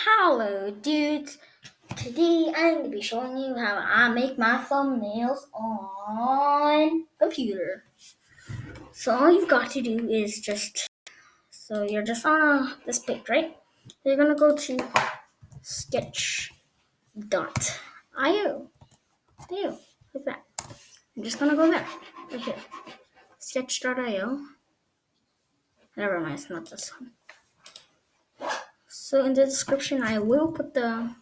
Hello dudes, today I'm going to be showing you how I make my thumbnails on computer. So all you've got to do is you're just on this page, right? You're going to go to sketch.io, like that. I'm just going to go there, right here, sketch.io. Never mind, it's not this one. So in the description I will put the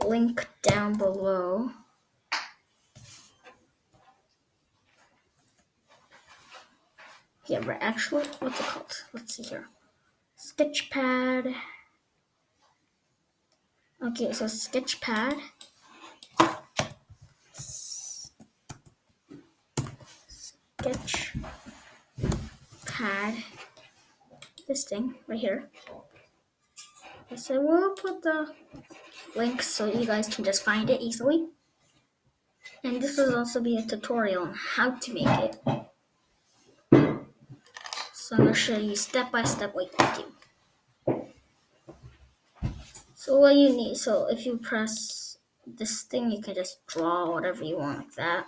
link down below. Yeah, but actually, what's it called? Let's see here. Sketchpad. Okay, so Sketchpad. Sketchpad. This thing right here. So we'll put the link so you guys can just find it easily. And this will also be a tutorial on how to make it. So I'm going to show you step by step what you do. So what you need, so if you press this thing, you can just draw whatever you want like that.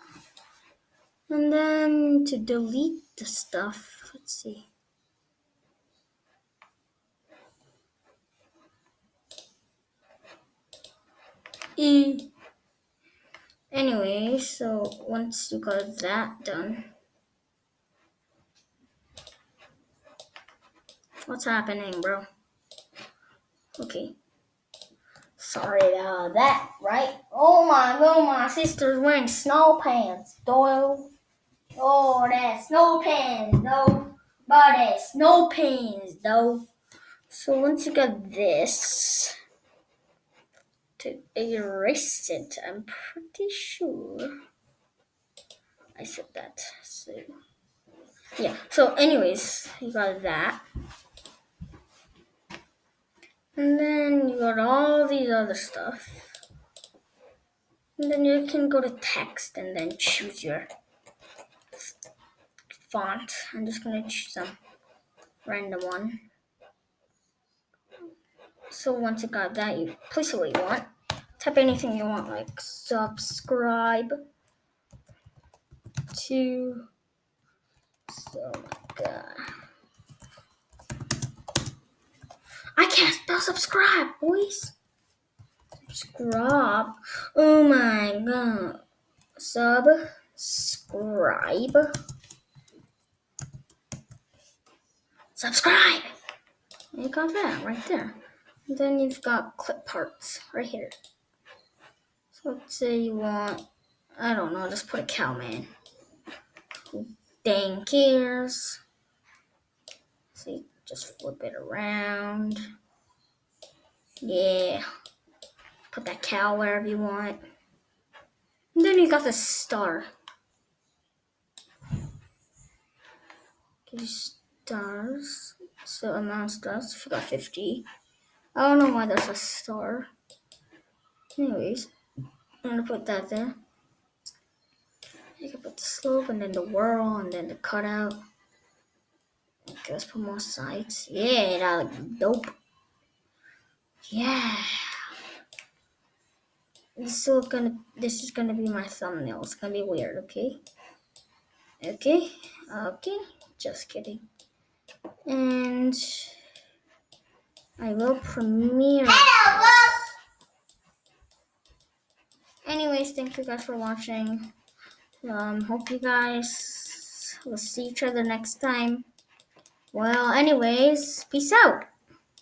And then to delete the stuff, let's see. Anyway, so once you got that done, what's happening, bro? Okay. Sorry about that, right? Oh my sister's wearing snow pants, Doyle. Oh, that's snow pants, though. But that's snow pants, though. So once you got this, to erase it, I'm pretty sure I said that. So yeah. So anyways, you got that. And then you got all these other stuff. And then you can go to text and then choose your font. I'm just going to choose some random one. So once you got that, you place what you want. Type anything you want, like subscribe to. Oh my god. I can't spell subscribe, boys. Subscribe. Oh my god. Subscribe. Subscribe. You got that right there. And then you've got clip parts right here. So let's say you want, I don't know, just put a cow man. Who dang cares? So you just flip it around. Yeah. Put that cow wherever you want. And then you got the star. Give you stars. So amount of stars. If you got 50. I don't know why there's a star. Anyways, I'm gonna put that there. You can put the slope and then the whirl and then the cutout. Okay, let's put more sides. Yeah, that looks dope. Yeah. This is gonna be my thumbnail. It's gonna be weird, okay? Okay. Just kidding. And I will premiere. Anyways, thank you guys for watching. Hope you guys will see each other next time. Well, anyways, peace out.